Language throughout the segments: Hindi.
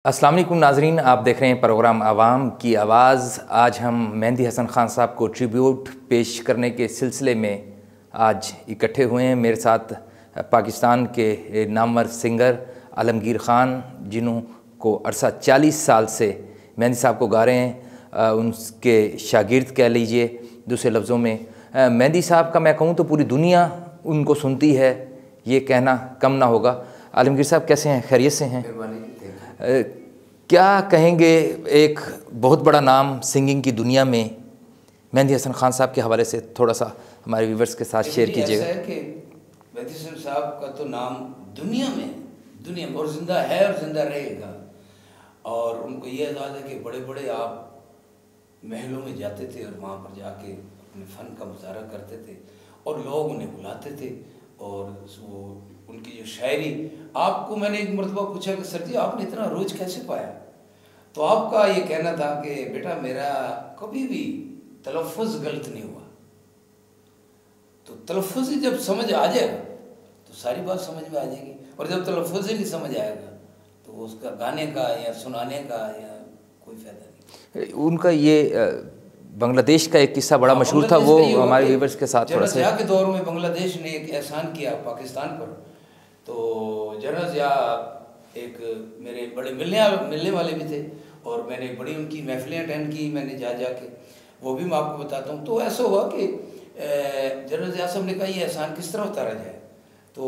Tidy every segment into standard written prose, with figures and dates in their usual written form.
अस्सलाम वालेकुम नाजरीन, आप देख रहे हैं प्रोग्राम आवाम की आवाज़। आज हम मेहंदी हसन ख़ान साहब को ट्रिब्यूट पेश करने के सिलसिले में आज इकट्ठे हुए हैं। मेरे साथ पाकिस्तान के नामवर सिंगर आलमगीर ख़ान, जिनको अरसा 40 साल से मेहंदी साहब को गा रहे हैं, उनके शागिर्द कह लीजिए। दूसरे लफ्ज़ों में मेहंदी साहब का मैं कहूँ तो पूरी दुनिया उनको सुनती है, ये कहना कम ना होगा। आलमगीर साहब कैसे हैं? खैरियत से हैं? क्या कहेंगे, एक बहुत बड़ा नाम सिंगिंग की दुनिया में मेहंदी हसन ख़ान साहब के हवाले से थोड़ा सा हमारे व्यूवर्स के साथ शेयर कीजिएगा। ऐसा है कि मेहंदी हसन साहब का तो नाम दुनिया में और ज़िंदा है और ज़िंदा रहेगा। और उनको ये याद है कि बड़े बड़े आप महलों में जाते थे और वहाँ पर जाके अपने फ़न का मुजाहरा करते थे और लोग उन्हें बुलाते थे। और वो उनकी जो शायरी, आपको मैंने एक मरतबा पूछा कि सर जी आपने इतना रोज कैसे पाया, तो आपका ये कहना था कि बेटा मेरा कभी भी तलफ़ुज़ गलत नहीं हुआ। तो तलफ़ुज़ ही जब समझ आ जाएगा तो सारी बात समझ में आ जाएगी, और जब तलफ़ुज़ ही नहीं समझ आएगा तो उसका गाने का या सुनाने का या कोई फ़ायदा नहीं। उनका ये बांग्लादेश का एक किस्सा बड़ा मशहूर था, वो हमारे व्यूवर्स के साथ थोड़ा सा। के दौर में बांग्लादेश ने एक एहसान किया पाकिस्तान पर। तो जनरल ज़िया एक मेरे बड़े मिलने वाले भी थे और मैंने बड़ी उनकी महफिलें अटेंड की, मैंने जाके वो भी मैं आपको बताता हूँ। तो ऐसा हुआ कि जनरल ज़िया साहब ने कहा ये एहसान किस तरह उतारा जाए। तो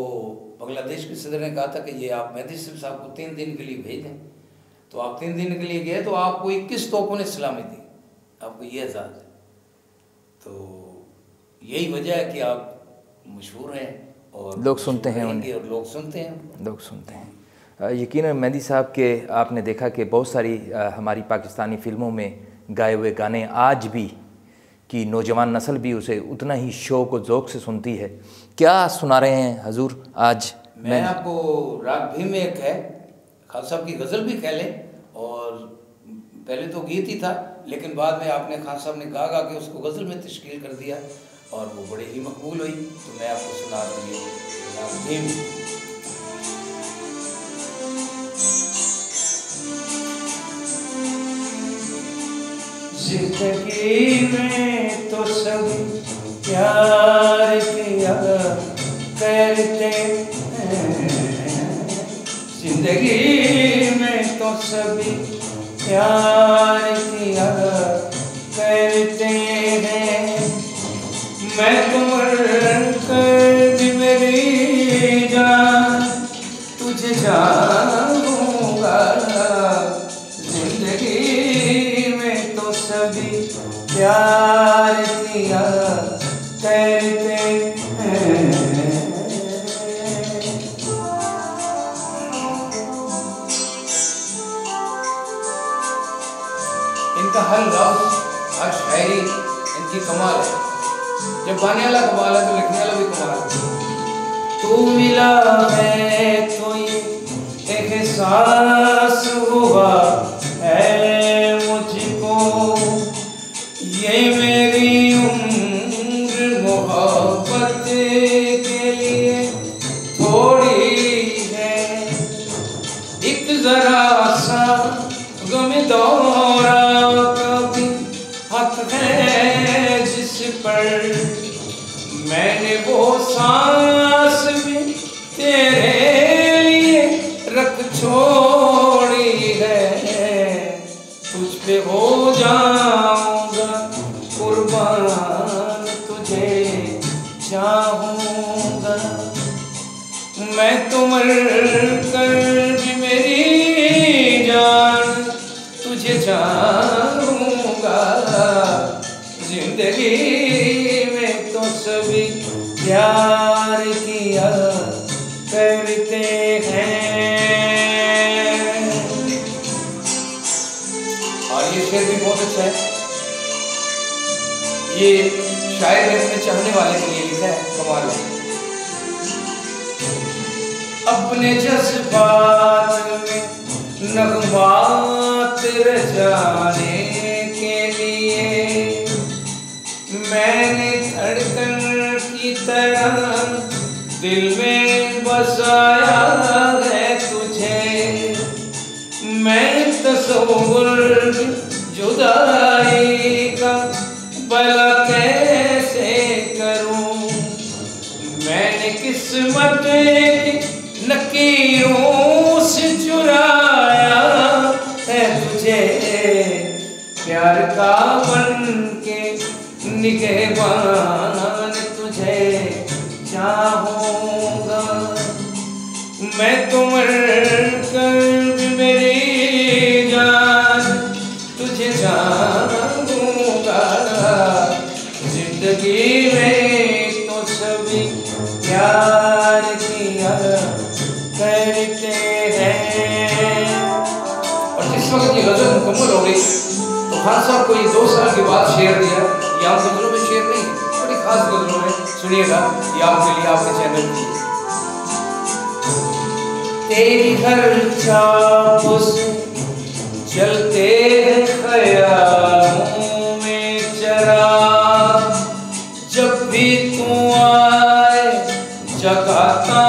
बांग्लादेश के सदर ने कहा था कि ये आप मेहंदी साहब को 3 दिन के लिए भेज दें। तो आप 3 दिन के लिए गए तो आपको 21 तोपों ने सलामी दी, आपको ये एजाज़ है। तो यही वजह है कि आप मशहूर हैं और लोग सुनते हैं उन्हें, और लोग सुनते हैं। यकीनन मेहंदी साहब के आपने देखा कि बहुत सारी हमारी पाकिस्तानी फ़िल्मों में गाए हुए गाने आज भी की नौजवान नस्ल भी उसे उतना ही शौक़ और ज़ौक़ से सुनती है। क्या सुना रहे हैं हजूर आज? मैं आपको राग भीम में एक है, खान साहब की गज़ल भी कह लें, और पहले तो गीत ही था लेकिन बाद में आपने खान साहब ने गा के उसको गज़ल में तश्कील कर दिया और वो बड़े ही मकबूल हुई। तो मैं आपको सुना रही हूँ राग भीम। जिंदगी में तो सब प्यार किया करते हैं, जिंदगी में तो सभी प्यार किया करते हैं। मैं तुम कर भी मेरी जान तुझे जानूंगा, जिंदगी में तो सभी प्यार किया करते हैं। इनका हर लफ्ज़, हर शायरी इनकी कमाल है। जब गाने वाला कमाल है तो लिखने वाला भी कमाल है। तू मिला है तो ये एहसास हुआ है मुझको, ये मेरी उम्र मोहब्बत के लिए थोड़ी है। एक जरा सा गम दौरा कभी हक है जिस पर, मैंने वो सांस भी तेरे लिए रख छोड़ी है। तुझ पे हो जाऊंगा कुर्बान, तुझे चाहूंगा। मैं तो मर कर भी मेरी जान तुझे चाहूंगा, जिंदगी में तो सभी प्यार किया करते हैं। और ये शेर भी बहुत अच्छा है, ये शायर ने अपने चाहने वाले के लिए लिखा है, कमाल है। अपने जज्बात में नगमात रचाने के लिए मैंने धड़कन की तरह दिल में बसाया है तुझे। मैं तसव्वुर जुदाई का भला कैसे करूं। मैंने किस्मत की लकीरों से चुराया है तुझे, प्यार का बन के निगहबान तुझे चाहूँगा। मैं तो मर कर भी मेरी जान तुझे जानूँगा। जिंदगी में तो सभी प्यार किया करते हैं। और जिस वक्त ये गज़ल मुकम्मल हो गई तो खान साहब को ये 2 साल के बाद शेर दिया। ये आप गज़लों में शेर नहीं, बड़ी खास गज़लों में, सुनिएगा ये आपके लिए, आपके चैनल के लिए। तेरी हर छाप से चलते हैं ख्यालों में चराग, जब भी तू आए जगाता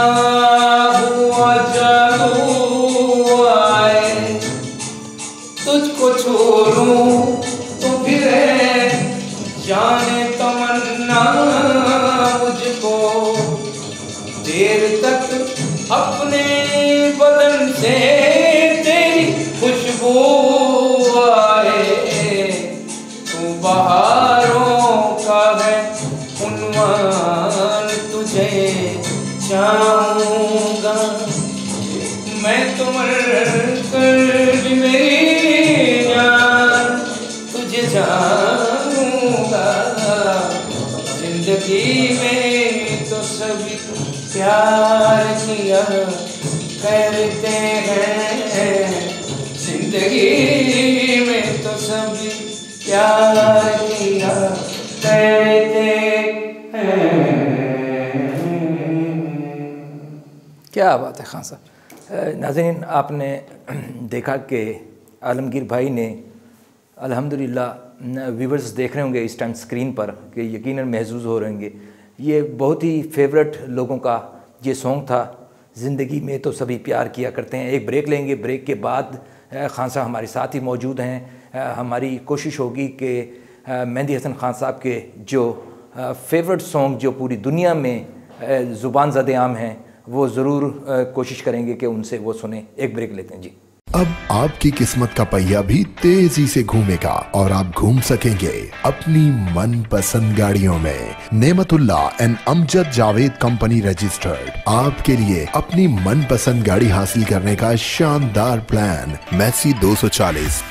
हुआ जादू आए। तुझको छोड़ूं तो फिर जाने तमन्ना मुझको, देर तक अपने बदन से तेरी खुशबू आए। तू बहारों का है उन्वान तुझे चाहूँगा। मैं तो मर कर भी मेरी जान तुझे जानूँगा। जिंदगी में तो सभी प्यार किया करते हैं। जिंदगी में तो सभी प्यार किया करते हैं। क्या बात है खान साहब। नाज़रीन, आपने देखा कि आलमगीर भाई ने अल्हम्दुलिल्लाह, व्यूवर्स देख रहे होंगे इस टाइम स्क्रीन पर कि यकीनन महसूस हो रहे होंगे, ये बहुत ही फेवरेट लोगों का ये सॉन्ग था, ज़िंदगी में तो सभी प्यार किया करते हैं। एक ब्रेक लेंगे, ब्रेक के बाद खान साहब हमारे साथ ही मौजूद हैं। हमारी कोशिश होगी कि मेहंदी हसन खान साहब के जो फेवरेट सॉन्ग जो पूरी दुनिया में ज़ुबान ज़द आम हैं, वो ज़रूर कोशिश करेंगे कि उनसे वो सुने। एक ब्रेक लेते हैं जी। अब आपकी किस्मत का पहिया भी तेजी से घूमेगा और आप घूम सकेंगे अपनी मनपसंद गाड़ियों में। Nematullah and Amjad Javed company registered आपके लिए अपनी मनपसंद गाड़ी हासिल करने का शानदार प्लान। मैसी 240,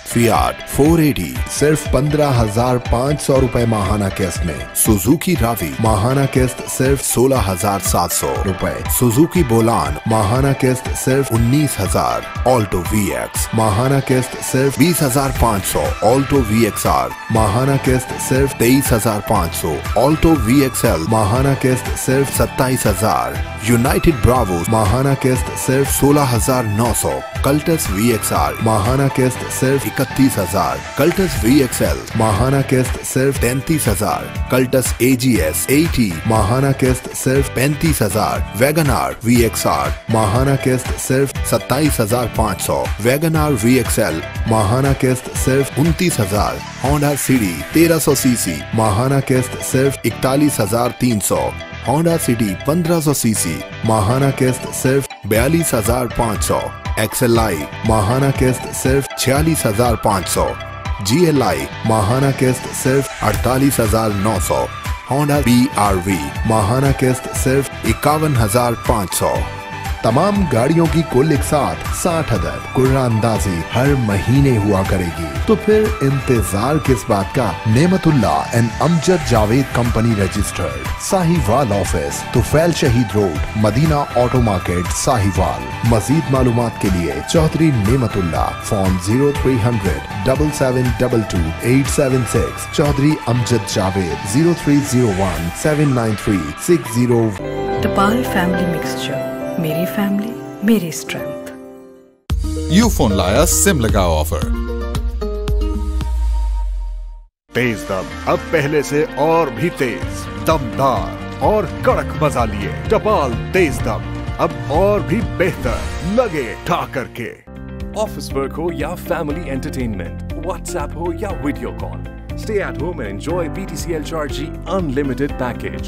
फियाट 480 सिर्फ 15,500 रुपए माहाना किस्त में। सुजुकी रावी माहाना किस्त सिर्फ 16,700 रुपए। सुजुकी बोलान माहाना किस्त सिर्फ 19,000। ऑल्टो VX माहाना किस्त सिर्फ 20,500। ऑल्टो VXR माहाना किस्त सिर्फ 23,500। ऑल्टो VXL माहाना किस्त सिर्फ 27,000। यूनाइटेड ब्रावो माहाना किस्त सिर्फ 16,900। कल्टस VXR माहाना किस्त सिर्फ 31,000। कल्टस VXL माहाना किस्त सिर्फ 33,000। कल्टस AGS 80 माहाना किस्त सिर्फ 35,000। वैगनार VXR माहाना किस्त सिर्फ 27,500। वैगनार VXL माहाना किस्त सिर्फ 29,000। होंडा सिटी 1300 सीसी माहाना किस्त सिर्फ 41,300। होंडा सिटी 1500 सीसी माहाना किस्त सिर्फ 42,500। XLI माहाना किस्त सिर्फ 46,500। GLI माहाना किस्त सिर्फ 48,900। होंडा BRV माहाना किस्त सिर्फ 51,500। तमाम गाड़ियों की कुल एक साथ 60 अदद कुर्रानंदाजी हर महीने हुआ करेगी। तो फिर इंतजार किस बात का। Nematullah and Amjad Javed company registered, Sahiwal office, Tufail Shaheed road, Madina auto market, Sahiwal. मजीद मालूमात के लिए Chaudhry Nematullah, phone 0300 7722 876। Chaudhry Amjad Javed 0301 793 60। Tapal family mixture, मेरी फैमिली मेरी स्ट्रेंथ। यूफोन लाया सिम लगाओ ऑफर। तेज दम अब पहले से और भी तेज, दमदार और कड़क मजा लिए। टपाल तेज दम अब और भी बेहतर, लगे ठा करके। ऑफिस वर्क हो या फैमिली एंटरटेनमेंट, व्हाट्सएप हो या video call, stay at home and enjoy BTCL Chargy unlimited package.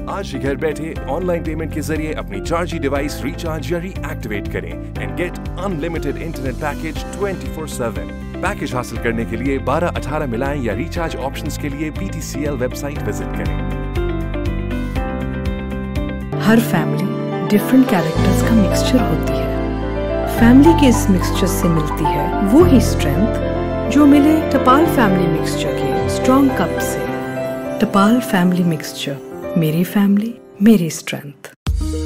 आज ही घर बैठे ऑनलाइन पेमेंट के जरिए अपनी Chargy डिवाइस रिचार्ज या रीएक्टिवेट करें and get unlimited internet package 24/7। Package हासिल करने के लिए 1218 मिलाएं या रिचार्ज ऑप्शंस के लिए BTCL वेबसाइट विजिट करें। हर फैमिली डिफरेंट कैरेक्टर्स का मिक्सचर होती है। फैमिली के इस मिक्सचर से मिलती है वो ही स्ट्रेंथ जो मिले टपाल फैमिली मिक्सचर के स्ट्रॉन्ग कप से। टपाल फैमिली मिक्सचर, मेरी फैमिली मेरी स्ट्रेंथ।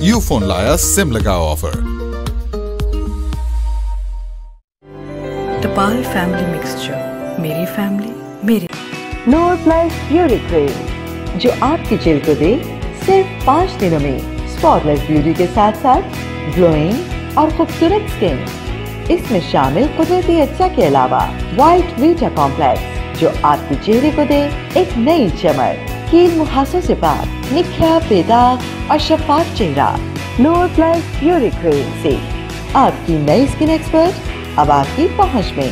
यूफोन लाया सिम लगाओ ऑफर। टपाल फैमिली मिक्सचर, मेरी फैमिली मेरी। नोर प्लस ब्यूटी क्रीम जो आपकी जेल को दे सिर्फ 5 दिनों में स्पॉटलेस ब्यूटी के साथ साथ ग्लोइंग और खूबसूरत स्किन। इसमें शामिल कुदरती अज्जा के अलावा व्हाइट वीटा कॉम्प्लेक्स जो आपके चेहरे को दे एक नई चमक। कील मुहासों से पाक, निखरा, बेदाग और शफाफ चेहरा। नोर प्लस ब्यूटी क्रीम से आपकी नई स्किन एक्सपर्ट अब आपकी पहुंच में।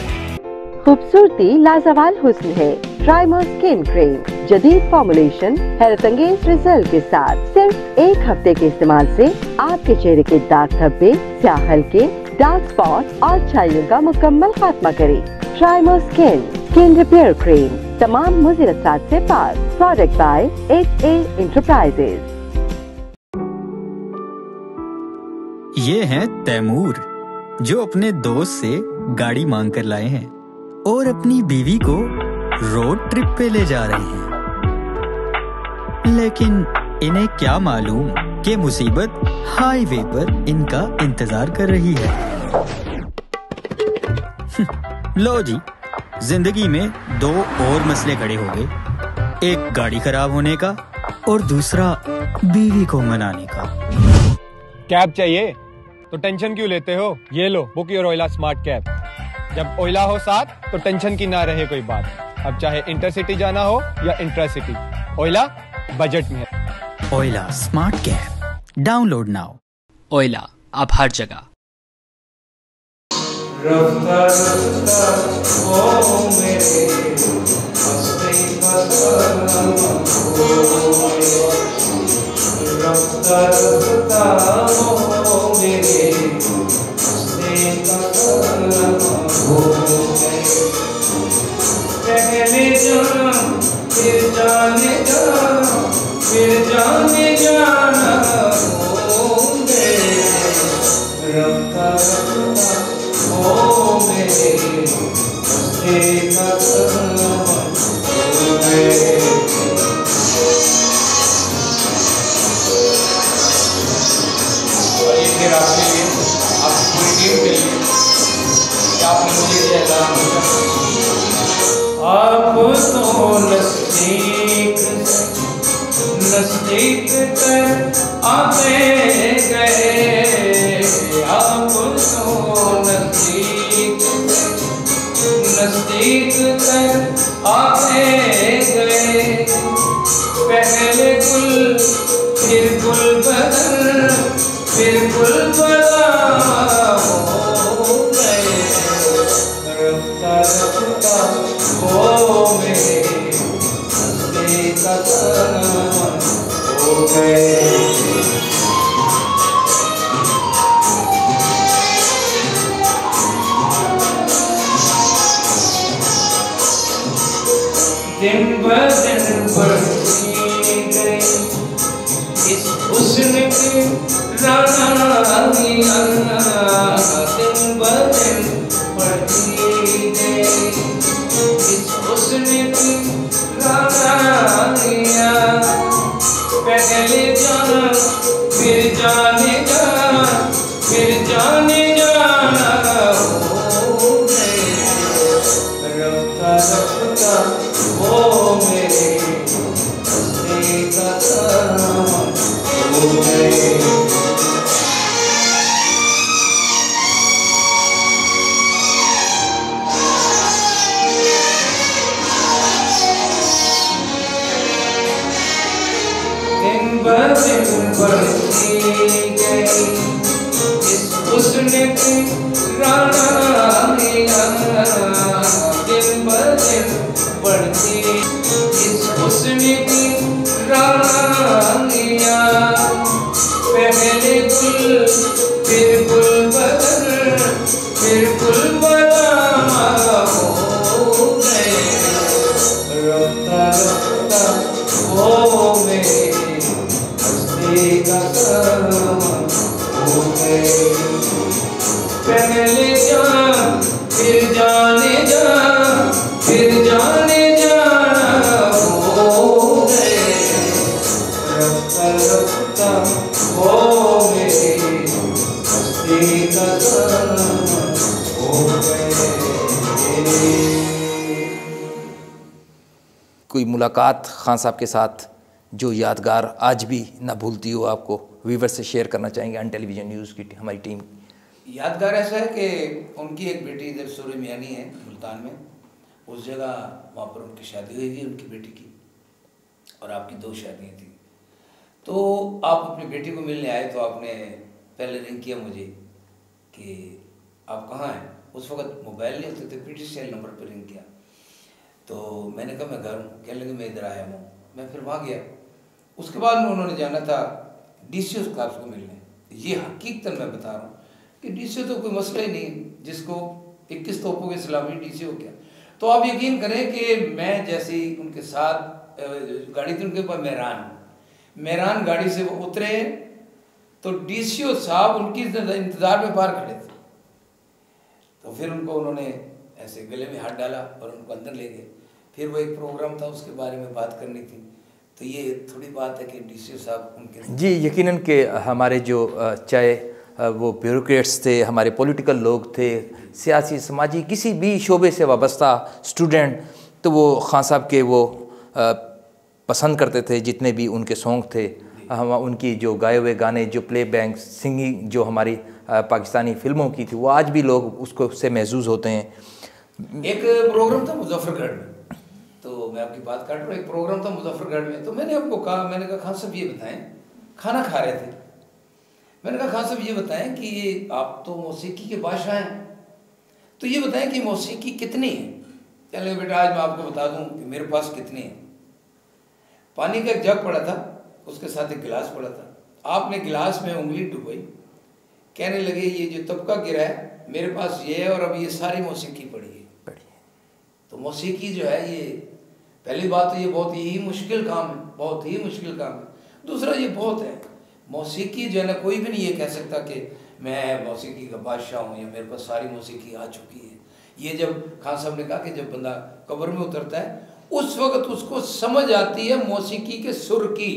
खूबसूरती लाजवाल हुस्न है। ट्राइमर स्किन क्रीम जदीद फॉर्मुलेशन हैरत अंगेज रिजल्ट के साथ सिर्फ 1 हफ्ते के इस्तेमाल से आपके चेहरे के दाग धब्बे, स्याह हल्के, डार्क स्पॉट और छाइयों का मुकम्मल खात्मा करे। ट्राइमर स्किन रिपेयर क्रीम तमाम मुज़िर असरात से पाक। Product by 8A enterprises. ये हैं तैमूर जो अपने दोस्त से गाड़ी मांग कर लाए हैं और अपनी बीवी को रोड ट्रिप पे ले जा रहे हैं। लेकिन इन्हें क्या मालूम कि मुसीबत हाईवे पर इनका इंतजार कर रही है। लो जी, जिंदगी में 2 और मसले खड़े हो गए, एक गाड़ी खराब होने का और दूसरा बीवी को मनाने का। कैब चाहिए तो टेंशन क्यों लेते हो? ये लो, बुक योर ओइला स्मार्ट कैब। जब ओइला हो साथ तो टेंशन की ना रहे कोई बात। अब चाहे इंटरसिटी जाना हो या इंट्रासिटी, ओइला बजट में है। ओइला स्मार्ट कैब डाउनलोड नाउ। ओइला अब हर जगह। पहले जाना फिर जाने जाना, फिर जाने जाना हो मेरे। रफ्ता रफ्ता हो मेरे, हंसते का हो मेरे। और ये फिर आपके लिए, आपकी पूरी टीम के लिए कि आपने मुझे ये ऐलान किया। आप तो नज़दीक कर आते गए, आप तो नज़दीक कर आते गए। पहले गुल फिर गुल बदल, फिर गुल बदल हो गए। रफ्ता रफ्ता हो मेरे, हंसते का हो गए। दिन ब दिन बढ़ती गई इस हुस्न की रानियाँ। दिन ब दिन बढ़ती गई इस हुस्न की रानियाँ। पहले जाना फिर जाने जाना, फिर जाने जाना हो गए। रफ्ता रफ्ता हो मेरे, हंसते का हो गए। दिन ब दिन बढ़ती गई इस हुस्न की रानियाँ। बदनाम हो गए, रफ्ता रफ्ता वो मेरी हस्ती का सरमा हो गए। पहले जान फिर जाने जान, फिर जाने जाना हो गए, रफ्ता रफ्ता वो मेरी हस्ती का सरमा हो गए। कोई मुलाकात खान साहब के साथ जो यादगार आज भी ना भूलती हो, आपको व्यूवर से शेयर करना चाहेंगे अन टेलीविज़न न्यूज़ की हमारी टीम? यादगार ऐसा है कि उनकी एक बेटी इधर सूर्य मियानी है मुल्तान में, उस जगह वहाँ पर उनकी शादी हुई थी उनकी बेटी की, और आपकी 2 शादियाँ थी। तो आप अपनी बेटी को मिलने आए तो आपने पहले रिंग किया मुझे कि आप कहाँ हैं। उस वक्त मोबाइल नहीं होते थे, PTCL नंबर पर रिंग किया। तो मैंने कहा मैं घर हूँ, कहने लगे मैं इधर आया हूँ। मैं फिर वहाँ गया। उसके बाद में उन्होंने जाना था DCO क्लास को मिलने। ये हकीकतन मैं बता रहा हूँ कि DCO तो कोई मसला ही नहीं, जिसको 21 तोपों के सलामी DCO क्या। तो आप यकीन करें कि मैं जैसे ही उनके साथ गाड़ी थी उनके पास मेहरान गाड़ी से वो उतरे तो DCO साहब उनकी इंतज़ार में बाहर खड़े थे। तो फिर उनको उन्होंने ऐसे गले में हाथ डाला और उनको अंदर ले गए। फिर वो एक प्रोग्राम था उसके बारे में बात करनी थी। तो ये थोड़ी बात है कि DCO साहब उनके जी यकीनन कि हमारे जो चाहे वो ब्यूरोक्रेट्स थे, हमारे पॉलिटिकल लोग थे, सियासी समाजी किसी भी शोबे से वाबस्ता स्टूडेंट, तो वो खान साहब के वो पसंद करते थे जितने भी उनके सॉन्ग थे। हम उनकी जो गाए हुए गाने, जो प्ले बैंक सिंगिंग जो हमारी पाकिस्तानी फिल्मों की थी, वो आज भी लोग उसको से महसूस होते हैं। एक प्रोग्राम था मुजफ्फरगढ़ में, तो मैं आपकी बात काट रहा हूँ। एक प्रोग्राम था मुजफ्फरगढ़ में, तो मैंने आपको कहा, मैंने कहा खान साहब ये बताएं, खाना खा रहे थे, मैंने कहा खान साहब ये बताएं कि ये आप तो मौसीकी के बादशाह हैं, तो ये बताएं कि मौसीकी कितनी है। कहने लगे बेटा आज मैं आपको बता दूं कि मेरे पास कितनी है। पानी का एक जग पड़ा था, उसके साथ एक गिलास पड़ा था। आपने गिलास में उंगली डुबोई, कहने लगे ये जो तबका गिरा है मेरे पास ये है, और अब ये सारी मौसीकी पड़ी है। तो मौसीकी जो है ये, पहली बात तो ये बहुत ही मुश्किल काम है, बहुत ही मुश्किल काम है। दूसरा ये बहुत है, मौसीकी जो है ना, कोई भी नहीं ये कह सकता कि मैं मौसीकी का बादशाह हूँ या मेरे पास सारी मौसीकी आ चुकी है। ये जब खान साहब ने कहा कि जब बंदा कब्र में उतरता है उस वक्त उसको समझ आती है मौसीकी के सुर की,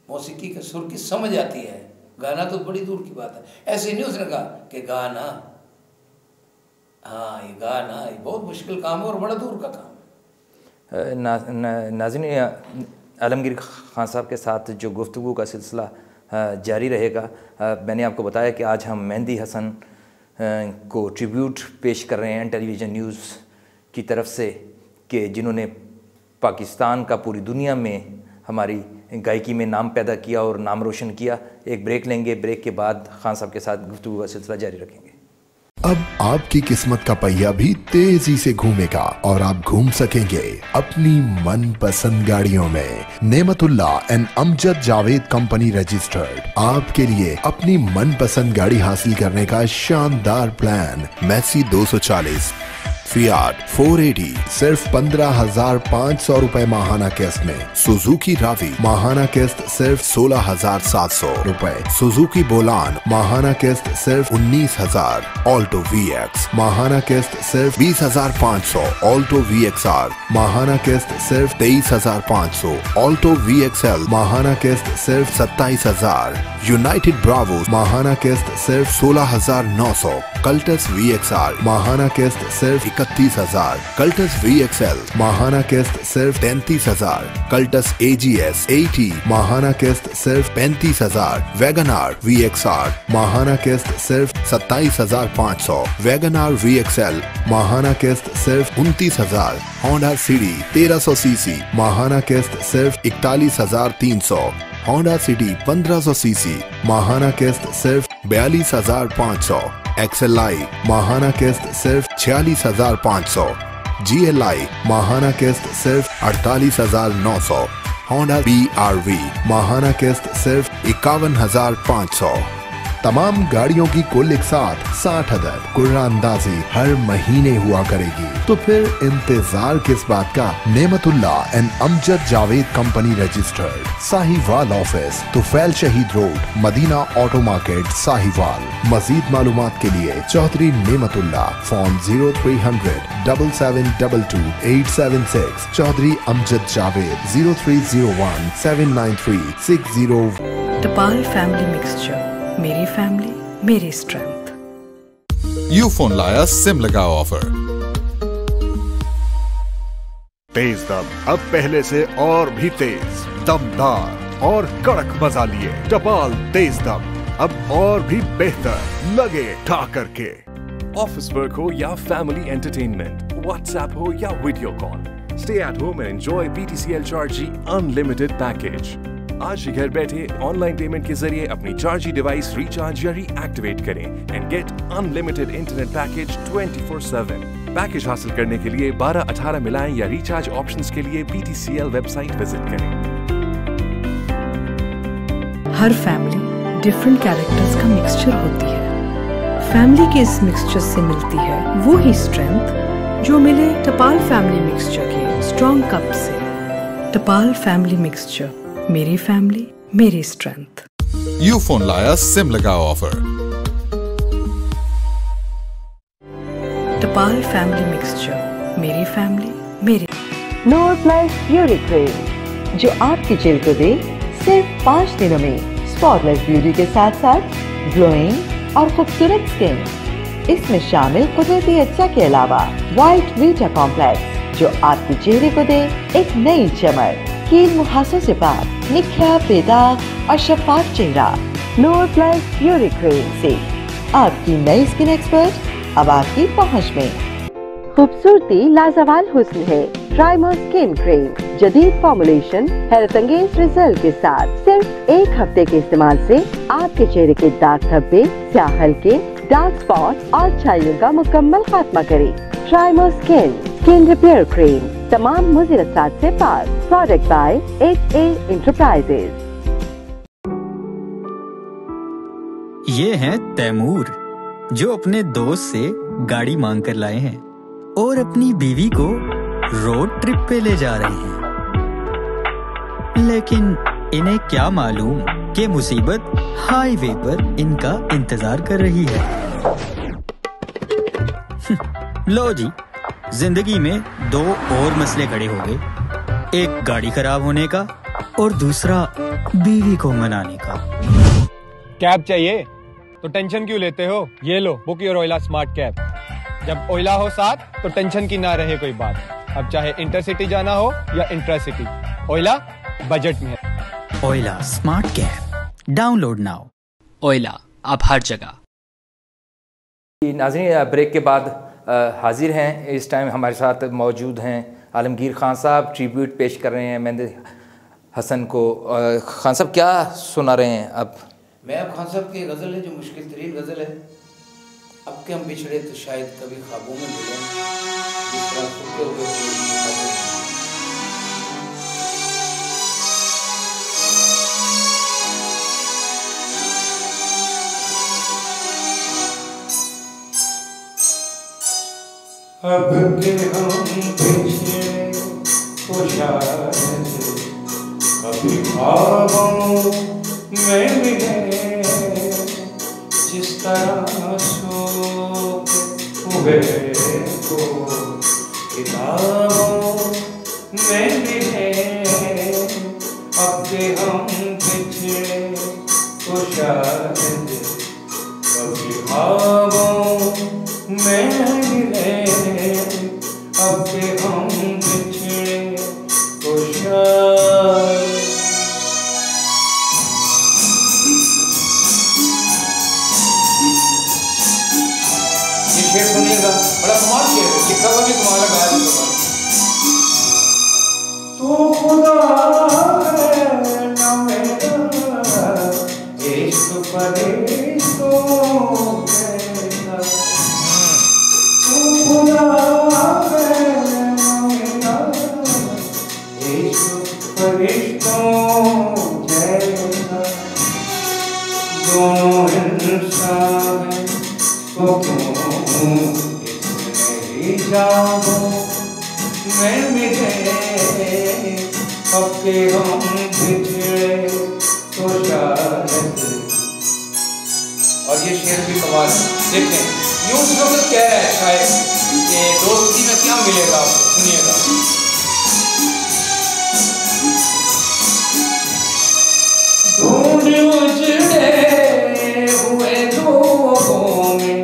मौसीकी के सुर की समझ आती है। गाना तो बड़ी दूर की बात है। ऐसे नहीं उसने कहा कि गाना, हाँ ये गाना ये बहुत मुश्किल काम है और बड़ा दूर का काम है। नाज़रीन, आलमगीर खान साहब के साथ जो गुफ्तगू का सिलसिला जारी रहेगा। मैंने आपको बताया कि आज हम मेहंदी हसन को ट्रिब्यूट पेश कर रहे हैं टेलीविज़न न्यूज़ की तरफ से, कि जिन्होंने पाकिस्तान का पूरी दुनिया में हमारी गायकी में नाम पैदा किया और नाम रोशन किया। एक ब्रेक लेंगे, ब्रेक के बाद खान साहब के साथ गुफ्तगू का सिलसिला जारी रखेंगे। अब आपकी किस्मत का पहिया भी तेजी से घूमेगा और आप घूम सकेंगे अपनी मनपसंद गाड़ियों में। Nematullah and Amjad Javed company registered आपके लिए अपनी मनपसंद गाड़ी हासिल करने का शानदार प्लान। मैसी 240, फियाट 480 सिर्फ 15,500 रुपए माहाना किस्त में। सुजुकी रावी माहाना किस्त सिर्फ 16,700 रुपए। सुजुकी बोलान माहाना किस्त सिर्फ 19,000। ऑल्टो VX माहाना किस्त सिर्फ 20,500। ऑल्टो VXR माहाना किस्त सिर्फ 23,500। ऑल्टो VXL माहाना किस्त सिर्फ 27,000। यूनाइटेड ब्रावो माहाना किस्त सिर्फ 16,900। कल्टस VXR माहाना किस्त सिर्फ 31,000। कल्टस VXL माहाना किस्त सिर्फ 33,000। कल्टस AGS 80 माहाना किस्त सिर्फ 35,000। वैगनार VXR माहाना किस्त सिर्फ 27,500। वैगनार VXL माहाना किस्त सिर्फ 29,000। होंडा सिटी 1300 सीसी माहाना किस्त सिर्फ 41,300। होंडा सिटी 1500 सीसी माहाना किस्त सिर्फ 42,500। XLI माहाना किस्त सिर्फ 46,500। GLI माहाना किस्त सिर्फ 48,900। होंडा BRV माहाना किस्त सिर्फ 51,500। तमाम गाड़ियों की कुल एक साथ 60 अदद कुर्रानंदाजी हर महीने हुआ करेगी। तो फिर इंतजार किस बात का? Nematullah and Amjad Javed company registered, Sahiwal office, Tufail Shaheed road, Madina auto market, Sahiwal. मजीद मालूमात के लिए Chaudhry Nematullah, phone 0300 7722 876, Chaudhry Amjad Javed 0301 793 60। Tapal family mixture, मेरी फैमिली मेरी स्ट्रेंथ। यूफोन लाया सिम लगाओ ऑफर। तेज दम अब पहले से और भी तेज, दमदार और कड़क मजा लिए। टपाल तेज दम अब और भी बेहतर, लगे ठा करके। ऑफिस वर्क हो या फैमिली एंटरटेनमेंट, व्हाट्सएप हो या video call, stay at home and enjoy PTCL Charji unlimited package. आज ही घर बैठे ऑनलाइन पेमेंट के जरिए अपनी चार्जी डिवाइस रिचार्ज या रीएक्टिवेट करें and get unlimited internet package 24/7। Package हासिल करने के लिए 12-18 मिलाएं या रिचार्ज ऑप्शंस के लिए PTCL वेबसाइट विजिट करें। हर फैमिली डिफरेंट कैरेक्टर्स का मिक्सचर होती है। फैमिली के इस मिक्सचर से मिलती है वो ही स्ट्रेंथ जो मिले टपाल फैमिली मिक्सचर के स्ट्रॉन्ग कप से। टपाल फैमिली मिक्सचर, मेरी फैमिली मेरी स्ट्रेंथ। यूफोन लाया सिम लगाओ ऑफर। टपाल फैमिली मिक्सचर, मेरी फैमिली मेरी। नोर प्लस ब्यूटी क्रीम जो आपकी जेल को दे सिर्फ 5 दिनों में स्पॉटलेस ब्यूटी के साथ साथ ग्लोइंग और खूबसूरत स्किन। इसमें शामिल कुदरती अज्जा के अलावा व्हाइट वीटा कॉम्प्लेक्स जो आपके चेहरे को दे एक नई चमक। कील मुहासों से पाक, निखरा, बेदाग और शफाफ चेहरा। नोर प्लस ब्यूटी क्रीम से आपकी नई स्किन एक्सपर्ट अब आपकी पहुंच में। खूबसूरती लाजवाल हुस्न है। ट्राइमो स्किन क्रीम, जदीद फॉर्मुलेशन, हैरत अंगेज रिजल्ट के साथ सिर्फ 1 हफ्ते के इस्तेमाल से आपके चेहरे के दाग धब्बे, स्याह हल्के, डार्क स्पॉट और छाइयों का मुकम्मल खात्मा करे। ट्राइमो स्किन रिपेयर क्रीम, तमाम मुज़िर असरात से पाक। Product by 8A enterprises. ये हैं तैमूर जो अपने दोस्त से गाड़ी मांग कर लाए हैं और अपनी बीवी को रोड ट्रिप पे ले जा रहे हैं। लेकिन इन्हें क्या मालूम कि मुसीबत हाईवे पर इनका इंतजार कर रही है। लो जी, जिंदगी में 2 और मसले खड़े हो गए, एक गाड़ी खराब होने का और दूसरा बीवी को मनाने का। कैब चाहिए तो टेंशन क्यों लेते हो? ये लो, बुक योर ओइला स्मार्ट कैब। जब ओइला हो साथ तो टेंशन की ना रहे कोई बात। अब चाहे इंटरसिटी जाना हो या इंट्रासिटी, ओइला बजट में है। ओइला स्मार्ट कैब, डाउनलोड नाउ। ओइला अब हर जगह। नाज़रीन, ब्रेक के बाद हाजिर हैं। इस टाइम हमारे साथ मौजूद हैं आलमगीर खान साहब, ट्रिब्यूट पेश कर रहे हैं मेहंदी हसन को। खान साहब क्या सुना रहे हैं अब? मैं अब खान साहब की गज़ल है जो मुश्किल तरीन गज़ल है। अब के हम बिछड़े तो शायद कभी ख्वाबों में मिले, जिस तरह सोते हुए ख्वाबों में। अब के हम बिछड़े तो शायद कभी ख्वाबों में मिले, जिस तरह सोते हुए को किताबों में मिले। अब के हम बिछड़े तो शायद कभी ख्वाबों में मिले। अब के हम बिछड़े तो शायद। ये शेर सुनिएगा, बड़ा कमाल शेर है, लिखा हुआ भी कमाल है, गाया भी कमाल। तो खुदा है ना मेरा इश्क फरिश्तों जैसा, तो खुदा है ना मेरा इश्क फरिश्तों जैसा। दोनों हूँ इसमें ही जाऊँ मैं मिले अब के हम बिछड़े तो शायद। और ये शेर भी कमाल देखें, ये उस वक्त कह रहा है शायद कि दोस्ती में क्या मिलेगा, सुनिएगा। ढूंढ उजड़े हुए लोगों में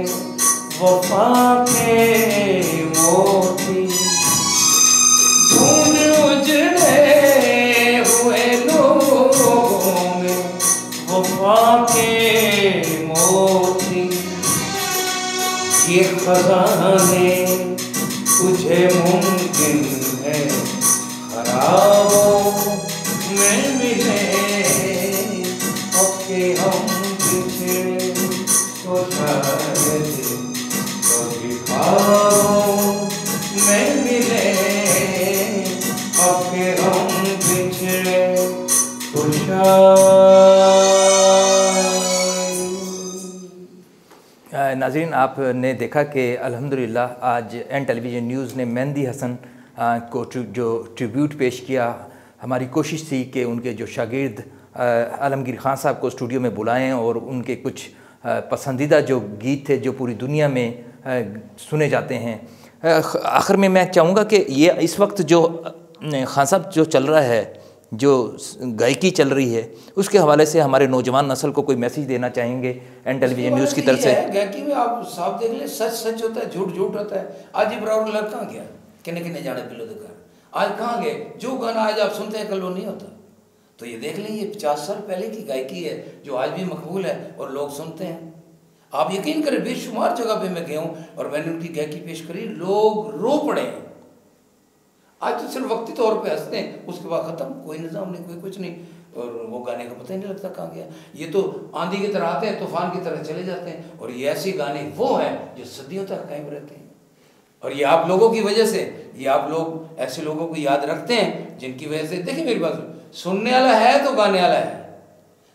वफा के मोती, ढूंढ उजड़े हुए लोगों में वफा के मोती, ये खजाने तुझे मुमकिन है खराबों में मिले अब के हम बिछड़े तो शायद कभी ख्वाबों में मिले अब के हम बिछड़े तो नाज़रीन, आपने देखा कि अल्हम्दुलिल्लाह आज एन टेलीविज़न न्यूज़ ने मेहंदी हसन को जो ट्रिब्यूट पेश किया। हमारी कोशिश थी कि उनके जो शागिर्द आलमगीर ख़ान साहब को स्टूडियो में बुलाएं और उनके कुछ पसंदीदा जो गीत थे जो पूरी दुनिया में सुने जाते हैं। आखिर में मैं चाहूँगा कि ये इस वक्त जो ख़ान साहब जो चल रहा है, जो गायकी चल रही है, उसके हवाले से हमारे नौजवान नस्ल को कोई मैसेज देना चाहेंगे एन टेलीविज़न न्यूज़ की तरफ से? गायकी में आप साफ देख ले, सच सच होता है, झूठ झूठ होता है। आज इब्राहिम लड़ कहाँ गया, किन्ने किन्ने जाने पिलो दिखा, आज कहाँ गए? जो गाना आज आप सुनते हैं कल वो नहीं होता। तो ये देख लें, ये 50 साल पहले की गायकी है जो आज भी मकबूल है और लोग सुनते हैं। आप यकीन करें, बेशुमार जगह पे मैं गया हूँ और मैंने उनकी गायकी पेश करी, लोग रो पड़े। आज तो सिर्फ वक्ती तौर पे हंसते हैं, उसके बाद ख़त्म, कोई निज़ाम नहीं, कोई कुछ नहीं, और वो गाने का पता ही नहीं लगता कहाँ गया। ये तो आंधी की तरह आते हैं, तूफान की तरह चले जाते हैं। और ये ऐसे गाने वो हैं जो सदियों तक कायम रहते हैं। और ये आप लोगों की वजह से, ये आप लोग ऐसे लोगों को याद रखते हैं जिनकी वजह से, देखिए मेरी बात, सुनने वाला है तो गाने वाला है,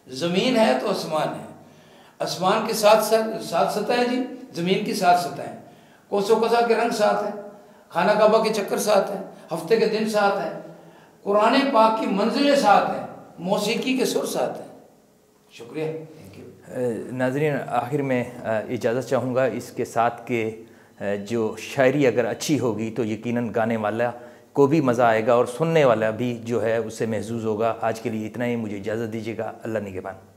ज़मीन है तो आसमान है, आसमान के साथ सतह जी, ज़मीन की साथ सतह है, कोसो कसा के रंग साथ है, खाना काबा के चक्कर साथ है, हफ्ते के दिन साथ है, कुरान पाक की मंजिलें साथ हैं, मौसीकी के सुर साथ हैं। शुक्रिया, थैंक यू। नाज़रीन, आखिर में इजाज़त चाहूँगा इसके साथ के जो शायरी अगर अच्छी होगी तो यकीनन गाने वाला को भी मज़ा आएगा और सुनने वाला भी जो है उससे महसूस होगा। आज के लिए इतना ही, मुझे इजाज़त दीजिएगा। अल्लाह निगहबान।